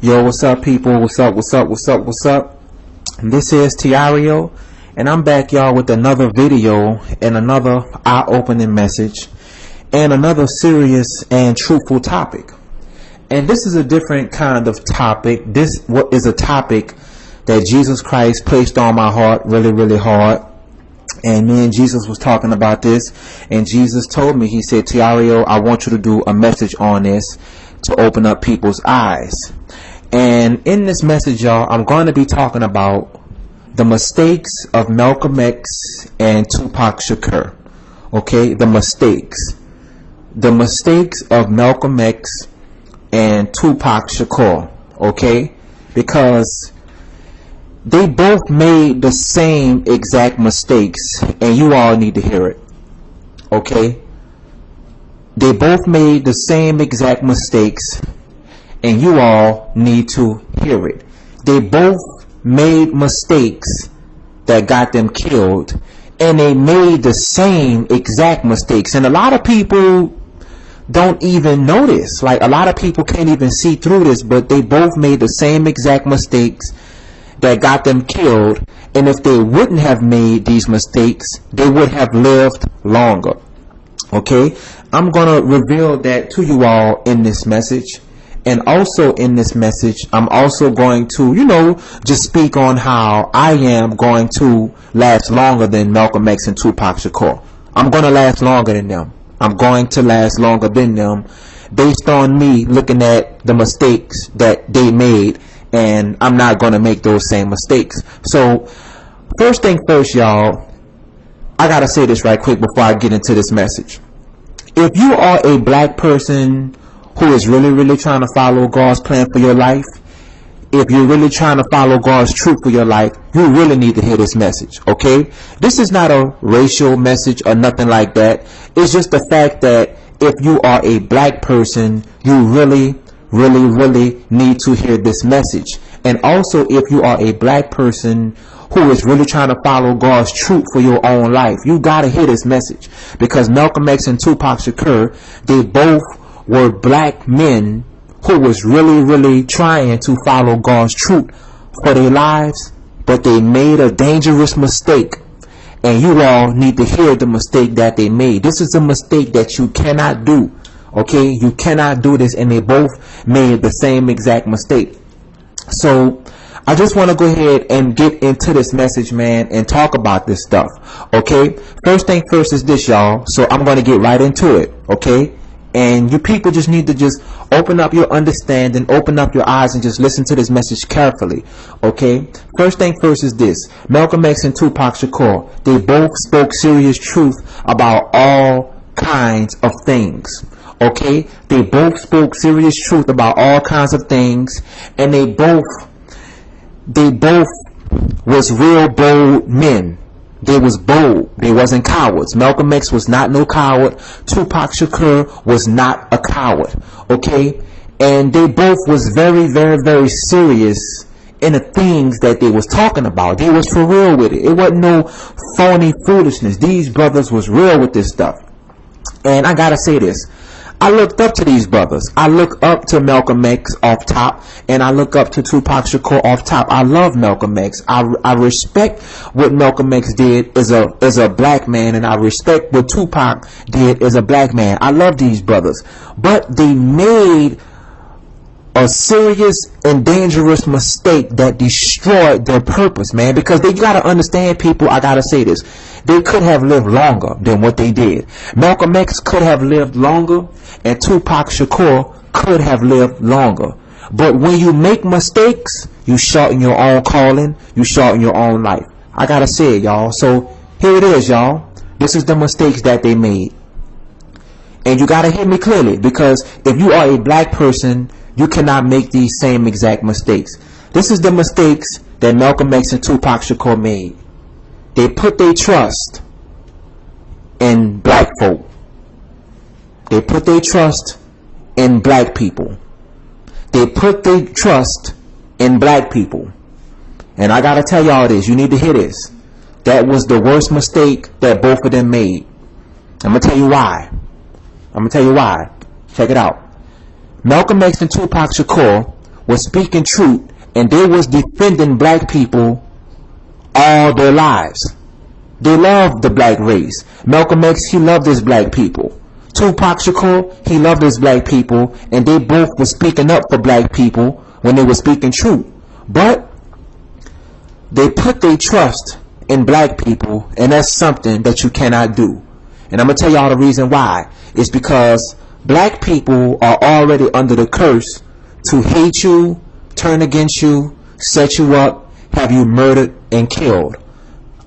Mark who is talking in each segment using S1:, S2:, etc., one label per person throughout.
S1: Yo, what's up, people? What's up? This is Tireo, and I'm back, y'all, with another video and another eye-opening message and another serious and truthful topic. And this is a different kind of topic. This is a topic that Jesus Christ placed on my heart really hard. And me and Jesus was talking about this, and Jesus told me, he said, Tireo, I want you to do a message on this to open up people's eyes. And in this message, y'all, I'm going to be talking about the mistakes of Malcolm X and Tupac Shakur. Okay, the mistakes of Malcolm X and Tupac Shakur. Okay, because they both made the same exact mistakes, and you all need to hear it. Okay, they both made the same exact mistakes, and you all need to hear it. They both made mistakes that got them killed, and they made the same exact mistakes. And a lot of people don't even notice. Like, a lot of people can't even see through this, but they both made the same exact mistakes that got them killed. And if they wouldn't have made these mistakes, they would have lived longer. Okay, I'm gonna reveal that to you all in this message. And also in this message, I'm also going to, just speak on how I am going to last longer than Malcolm X and Tupac Shakur. I'm going to last longer than them. I'm going to last longer than them based on me looking at the mistakes that they made, and I'm not going to make those same mistakes. So first thing first, y'all, I got to say this right quick before I get into this message. If you are a black person who is really trying to follow God's plan for your life, if you're really trying to follow God's truth for your life, you really need to hear this message, okay? This is not a racial message or nothing like that. It's just the fact that if you are a black person, you really need to hear this message. And also, if you are a black person who is really trying to follow God's truth for your own life, you got to hear this message. Because Malcolm X and Tupac Shakur, they both were black men who was really trying to follow God's truth for their lives, but they made a dangerous mistake. And you all need to hear the mistake that they made. This is a mistake that you cannot do. Okay, you cannot do this, and they both made the same exact mistake. So I just want to go ahead and get into this message, man, and talk about this stuff. Okay, first thing first is this, y'all. So I'm going to get right into it. Okay, and you people just need to just open up your understanding, open up your eyes, and just listen to this message carefully. Okay, first thing first is this: Malcolm X and Tupac Shakur, they both spoke serious truth about all kinds of things. Okay, they both spoke serious truth about all kinds of things, and they both was real bold men. They was bold. They wasn't cowards. Malcolm X was not no coward. Tupac Shakur was not a coward. Okay, and they both was very serious in the things that they was talking about. They was for real with it. It wasn't no phony foolishness. These brothers was real with this stuff. And I gotta say this: I looked up to these brothers. I look up to Malcolm X off top, and I look up to Tupac Shakur off top. I love Malcolm X. I respect what Malcolm X did as a black man, and I respect what Tupac did as a black man. I love these brothers, but they made a serious and dangerous mistake that destroyed their purpose, man. Because you gotta understand, people, I gotta say this: they could have lived longer than what they did. Malcolm X could have lived longer, and Tupac Shakur could have lived longer. But when you make mistakes, you shorten your own calling, you shorten your own life. I gotta say it, y'all. So here it is, y'all. This is the mistakes that they made. And you gotta hear me clearly, because if you are a black person, you cannot make these same exact mistakes. This is the mistakes that Malcolm X and Tupac Shakur made. They put their trust in black folk. They put their trust in black people. They put their trust in black people. And I gotta tell y'all this, you need to hear this. That was the worst mistake that both of them made. I'm gonna tell you why. Check it out. Malcolm X and Tupac Shakur was speaking truth, and they was defending black people all their lives. They loved the black race. Malcolm X, he loved his black people. Tupac Shakur, he loved his black people, and they both were speaking up for black people when they were speaking truth. But they put their trust in black people, and that's something that you cannot do. And I'm going to tell y'all the reason why. It's because black people are already under the curse to hate you, turn against you, set you up, have you murdered and killed.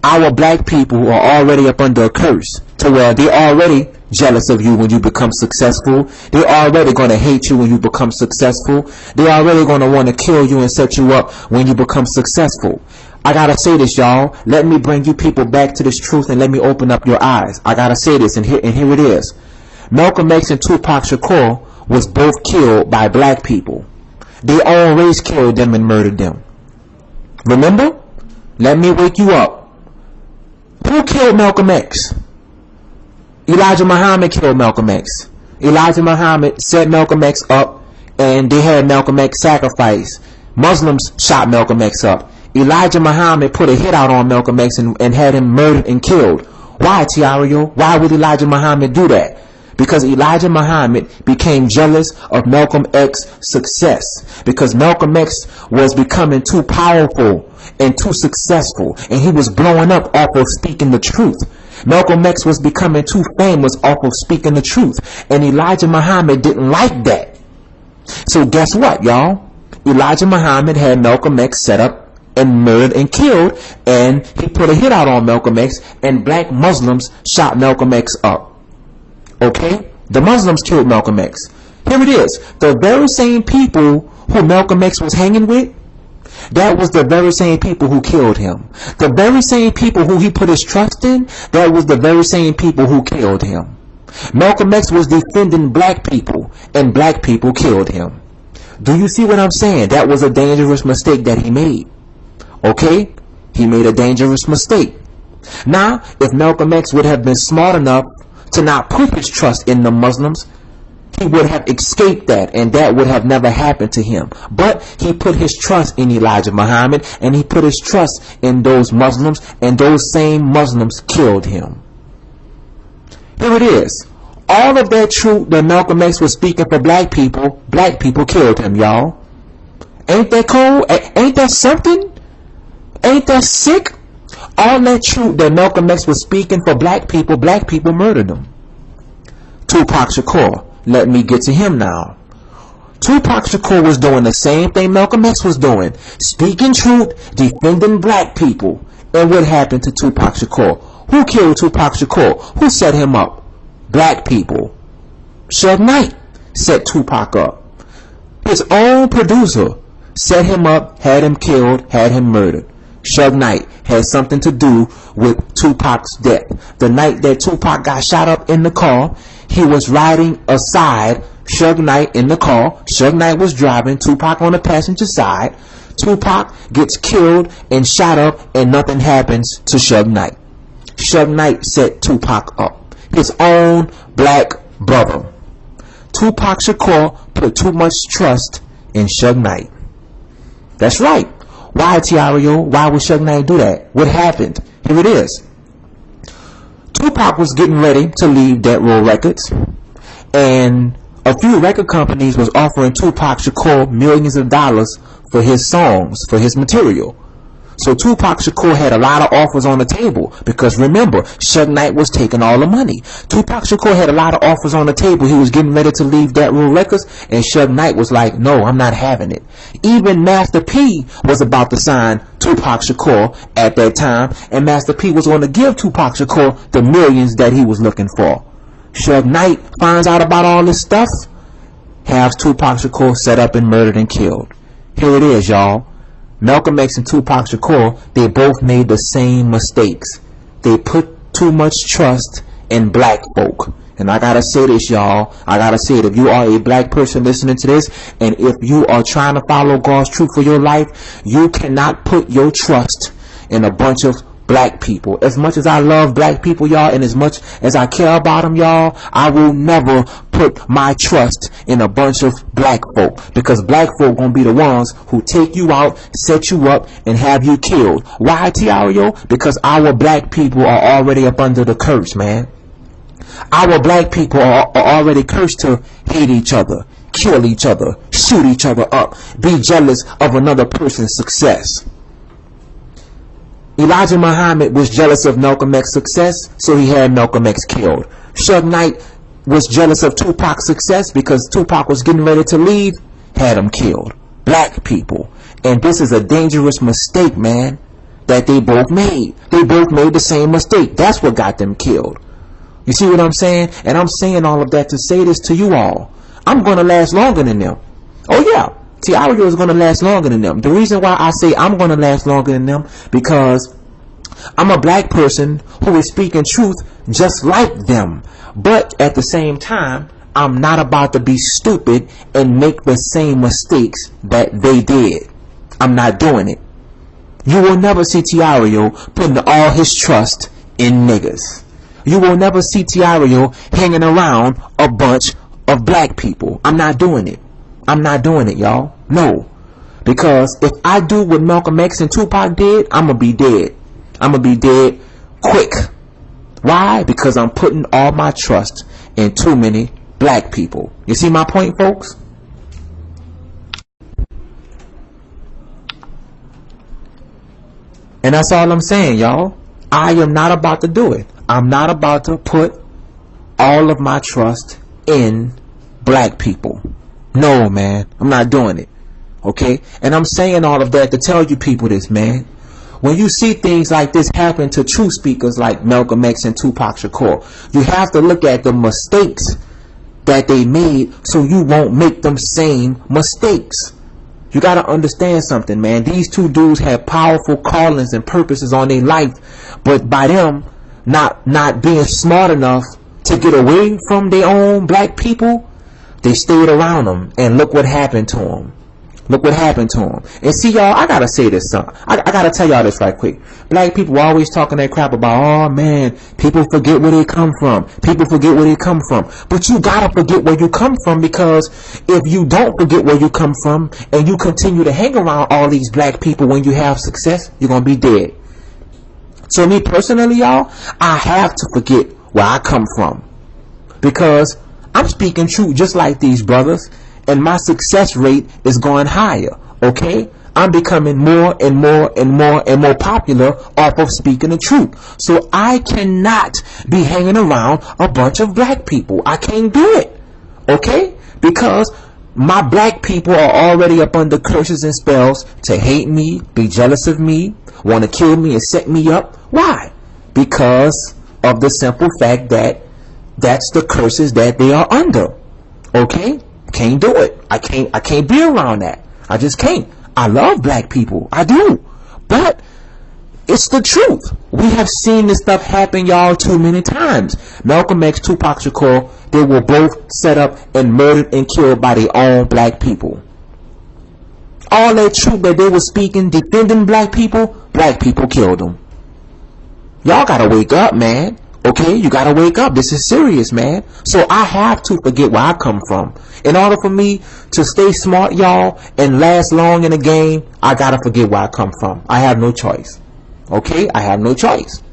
S1: Our black people are already up under a curse to where they're already jealous of you when you become successful. They're already going to hate you when you become successful. They're already going to want to kill you and set you up when you become successful. I gotta say this, y'all. Let me bring you people back to this truth and let me open up your eyes. I gotta say this, and here it is. Malcolm X and Tupac Shakur was both killed by black people. Their own race killed them and murdered them. Remember? Let me wake you up. Who killed Malcolm X? Elijah Muhammad killed Malcolm X. Elijah Muhammad set Malcolm X up, and they had Malcolm X sacrificed. Muslims shot Malcolm X up. Elijah Muhammad put a hit out on Malcolm X and had him murdered and killed. Why, Tireo? Why would Elijah Muhammad do that? Because Elijah Muhammad became jealous of Malcolm X's success. Because Malcolm X was becoming too powerful and too successful, and he was blowing up off of speaking the truth. Malcolm X was becoming too famous off of speaking the truth, and Elijah Muhammad didn't like that. So guess what, y'all? Elijah Muhammad had Malcolm X set up and murdered and killed, and he put a hit out on Malcolm X, and black Muslims shot Malcolm X up. Okay? The Muslims killed Malcolm X. Here it is. The very same people who Malcolm X was hanging with, that was the very same people who killed him. The very same people who he put his trust in, that was the very same people who killed him. Malcolm X was defending black people, and black people killed him. Do you see what I'm saying? That was a dangerous mistake that he made. Okay? He made a dangerous mistake. Now, if Malcolm X would have been smart enough to not put his trust in the Muslims, he would have escaped that, and that would have never happened to him. But he put his trust in Elijah Muhammad, and he put his trust in those Muslims, and those same Muslims killed him. Here it is. All of that truth that Malcolm X was speaking for black people killed him, y'all. Ain't that cool? Ain't that something? Ain't that sick? All that truth that Malcolm X was speaking for black people murdered him. Tupac Shakur. Let me get to him now. Tupac Shakur was doing the same thing Malcolm X was doing. Speaking truth, defending black people. And what happened to Tupac Shakur? Who killed Tupac Shakur? Who set him up? Black people. Suge Knight set Tupac up. His own producer set him up, had him killed, had him murdered. Suge Knight had something to do with Tupac's death. The night that Tupac got shot up in the car, he was riding aside Suge Knight in the car. Suge Knight was driving, Tupac on the passenger side. Tupac gets killed and shot up, and nothing happens to Suge Knight. Suge Knight set Tupac up, his own black brother. Tupac Shakur put too much trust in Suge Knight. That's right. Why, Tireo? Why would Suge Knight do that? What happened? Here it is. Tupac was getting ready to leave Death Row Records, and a few record companies was offering Tupac Shakur millions of dollars for his songs, for his material. So Tupac Shakur had a lot of offers on the table, because remember, Suge Knight was taking all the money. Tupac Shakur had a lot of offers on the table. He was getting ready to leave Death Row Records, and Suge Knight was like, no, I'm not having it. Even Master P was about to sign Tupac Shakur at that time, and Master P was going to give Tupac Shakur the millions that he was looking for. Suge Knight finds out about all this stuff, has Tupac Shakur set up and murdered and killed. Here it is, y'all. Malcolm X and Tupac Shakur, they both made the same mistakes. They put too much trust in black folk. And I gotta say this, y'all. I gotta say it. If you are a black person listening to this, and if you are trying to follow God's truth for your life, you cannot put your trust in a bunch of black people. As much as I love black people, y'all, and as much as I care about them, y'all, I will never put my trust in a bunch of black folk, because black folk gonna be the ones who take you out, set you up, and have you killed. Why, Tireo? Because our black people are already up under the curse, man. Our black people are already cursed to hate each other, kill each other, shoot each other up, be jealous of another person's success. Elijah Muhammad was jealous of Malcolm X's success, so he had Malcolm X killed. Suge Knight was jealous of Tupac's success because Tupac was getting ready to leave, had him killed. Black people. And this is a dangerous mistake, man, that they both made. They both made the same mistake. That's what got them killed. You see what I'm saying? And I'm saying all of that to say this to you all. I'm going to last longer than them. Oh yeah. Tireo is going to last longer than them. The reason why I say I'm going to last longer than them, because I'm a black person who is speaking truth just like them. But at the same time, I'm not about to be stupid and make the same mistakes that they did. I'm not doing it. You will never see Tireo putting all his trust in niggas. You will never see Tireo hanging around a bunch of black people. I'm not doing it. I'm not doing it, y'all. No. Because if I do what Malcolm X and Tupac did, I'm going to be dead. I'm going to be dead quick. Why? Because I'm putting all my trust in too many black people. You see my point, folks? And that's all I'm saying, y'all. I am not about to do it. I'm not about to put all of my trust in black people. No, man. I'm not doing it. Okay? And I'm saying all of that to tell you people this, man. When you see things like this happen to true speakers like Malcolm X and Tupac Shakur, you have to look at the mistakes that they made so you won't make them same mistakes. You got to understand something, man. These two dudes had powerful callings and purposes on their life, but by them not being smart enough to get away from their own black people, they stayed around them, and look what happened to them. Look what happened to them. And see, y'all, I gotta say this, son. I gotta tell y'all this right quick. Black people always talking that crap about, oh man, people forget where they come from. People forget where they come from. But you gotta forget where you come from, because if you don't forget where you come from and you continue to hang around all these black people when you have success, you're gonna be dead. So me personally, y'all, I have to forget where I come from, because I'm speaking truth just like these brothers, and my success rate is going higher, okay? I'm becoming more and more and more and more popular off of speaking the truth. So I cannot be hanging around a bunch of black people. I can't do it, okay? Because my black people are already up under curses and spells to hate me, be jealous of me, want to kill me and set me up. Why? Because of the simple fact that that's the curses that they are under. Okay? Can't do it. I can't be around that. I just can't. I love black people. I do. But it's the truth. We have seen this stuff happen, y'all, too many times. Malcolm X, Tupac Shakur, they were both set up and murdered and killed by their own black people. All that truth that they were speaking, defending black people killed them. Y'all gotta wake up, man. Okay, you gotta wake up. This is serious, man. So I have to forget where I come from. In order for me to stay smart, y'all, and last long in the game, I gotta forget where I come from. I have no choice. Okay, I have no choice.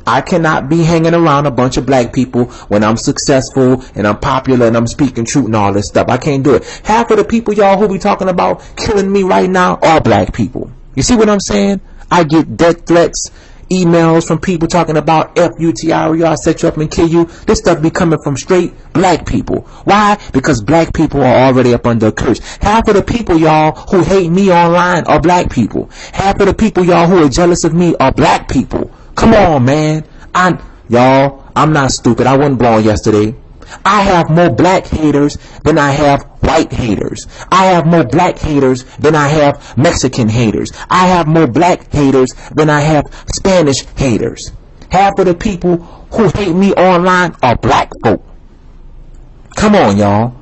S1: I cannot be hanging around a bunch of black people when I'm successful and I'm popular and I'm speaking truth and all this stuff. I can't do it. Half of the people, y'all, who be talking about killing me right now are black people. You see what I'm saying? I get death threats, emails from people talking about F you, Tireo, I'll set you up and kill you. This stuff be coming from straight black people. Why? Because black people are already up under a curse. Half of the people, y'all, who hate me online are black people. Half of the people, y'all, who are jealous of me are black people. Come on, man. Y'all, I'm not stupid. I wasn't born yesterday. I have more black haters than I have white haters. I have more black haters than I have Mexican haters. I have more black haters than I have Spanish haters. Half of the people who hate me online are black folk. Come on, y'all.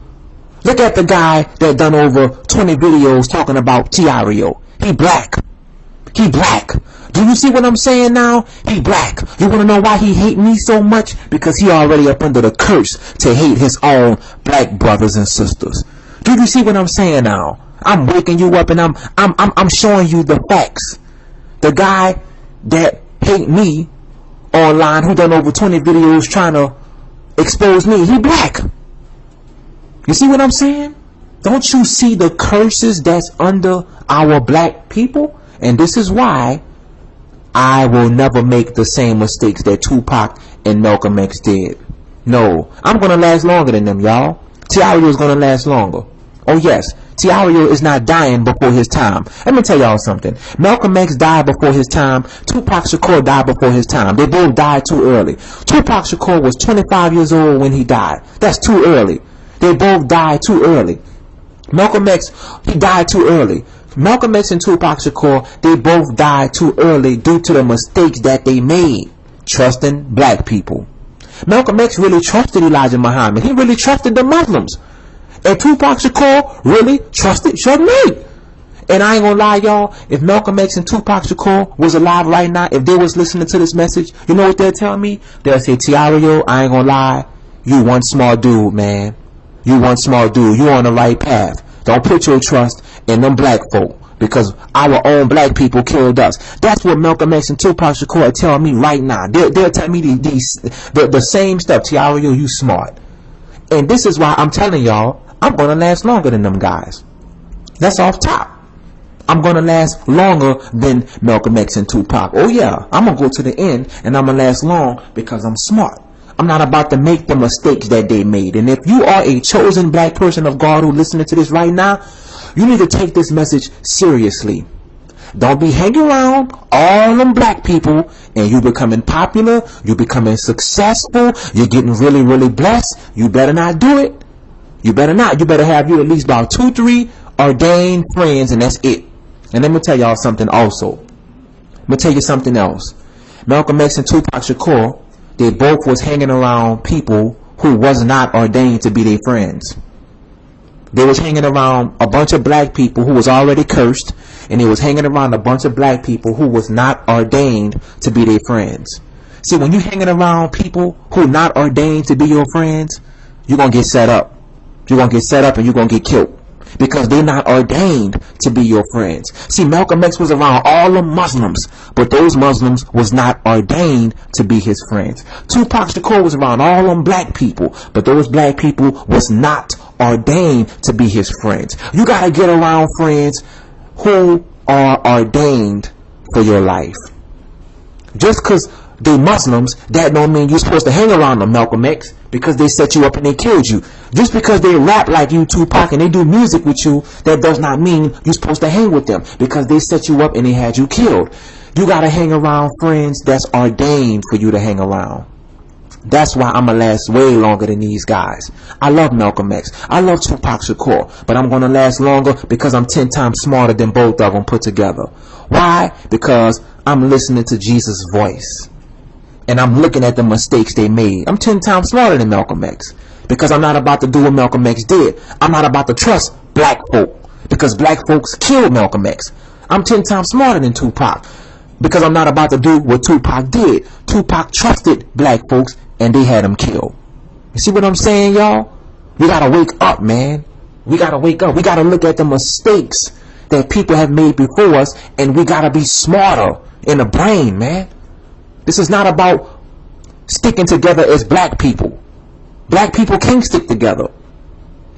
S1: Look at the guy that done over 20 videos talking about Tireo. He black. He black. Do you see what I'm saying now? He black. You want to know why he hate me so much? Because he already up under the curse to hate his own black brothers and sisters. Do you see what I'm saying now? I'm waking you up and I'm showing you the facts. The guy that hate me online, who done over 20 videos trying to expose me, he black. You see what I'm saying? Don't you see the curses that's under our black people? And this is why I will never make the same mistakes that Tupac and Malcolm X did. No, I'm going to last longer than them, y'all. Tireo is going to last longer. Oh yes, Tireo is not dying before his time. Let me tell y'all something. Malcolm X died before his time. Tupac Shakur died before his time. They both died too early. Tupac Shakur was 25 years old when he died. That's too early. They both died too early. Malcolm X, he died too early. Malcolm X and Tupac Shakur, they both died too early due to the mistakes that they made trusting black people. Malcolm X really trusted Elijah Muhammad. He really trusted the Muslims. And Tupac Shakur really trusted Suge Knight. And I ain't gonna lie, y'all, if Malcolm X and Tupac Shakur was alive right now, if they was listening to this message, you know what they'll tell me? They'll say, Tireo, I ain't gonna lie, you one smart dude, man. You one smart dude. You on the right path. Don't put your trust in them black folk, because our own black people killed us. That's what Malcolm X and Tupac Shakur are telling me right now. They'll tell me the same stuff. Tireo, you smart. And this is why I'm telling y'all, I'm going to last longer than them guys. That's off top. I'm going to last longer than Malcolm X and Tupac. Oh yeah, I'm going to go to the end and I'm going to last long because I'm smart. I'm not about to make the mistakes that they made. And if you are a chosen black person of God who listening to this right now, you need to take this message seriously. Don't be hanging around all them black people and you becoming popular, you becoming successful, you're getting really, really blessed. You better not do it. You better not. You better have you at least about 2-3 ordained friends, and that's it. And let me tell y'all something also. Let me tell you something else. Malcolm X and Tupac Shakur, they both was hanging around people who was not ordained to be their friends. They was hanging around a bunch of black people who was already cursed, and they was hanging around a bunch of black people who was not ordained to be their friends. See, when you hanging around people who not ordained to be your friends, you're going to get set up. You're going to get set up and you're going to get killed. Because they're not ordained to be your friends. See, Malcolm X was around all the Muslims, but those Muslims was not ordained to be his friends. Tupac Shakur was around all them black people, but those black people was not ordained to be his friends. You got to get around friends who are ordained for your life. Just because they Muslims, that don't mean you're supposed to hang around them, Malcolm X, because they set you up and they killed you. Just because they rap like you, Tupac, and they do music with you, that does not mean you're supposed to hang with them, because they set you up and they had you killed. You gotta hang around friends that's ordained for you to hang around. That's why I'm gonna last way longer than these guys. I love Malcolm X. I love Tupac Shakur, but I'm gonna last longer because I'm 10 times smarter than both of them put together. Why? Because I'm listening to Jesus' voice. And I'm looking at the mistakes they made. I'm 10 times smarter than Malcolm X. Because I'm not about to do what Malcolm X did. I'm not about to trust black folk. Because black folks killed Malcolm X. I'm 10 times smarter than Tupac. Because I'm not about to do what Tupac did. Tupac trusted black folks and they had him killed. You see what I'm saying, y'all? We gotta wake up, man. We gotta wake up. We gotta look at the mistakes that people have made before us, and we gotta be smarter in the brain, man. This is not about sticking together as black people. Black people can't stick together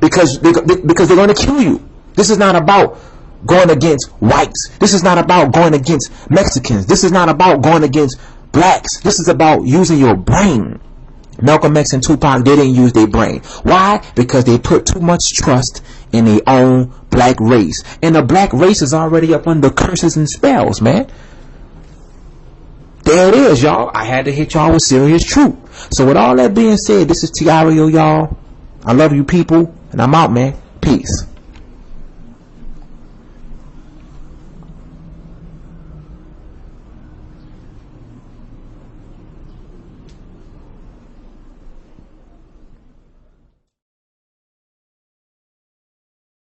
S1: because they're going to kill you. This is not about going against whites. This is not about going against Mexicans. This is not about going against blacks. This is about using your brain. Malcolm X and Tupac, they didn't use their brain. Why? Because they put too much trust in their own black race. And the black race is already up under curses and spells, man. There it is, y'all. I had to hit y'all with serious truth. So with all that being said, this is Tireo, y'all. I love you people, and I'm out, man. Peace.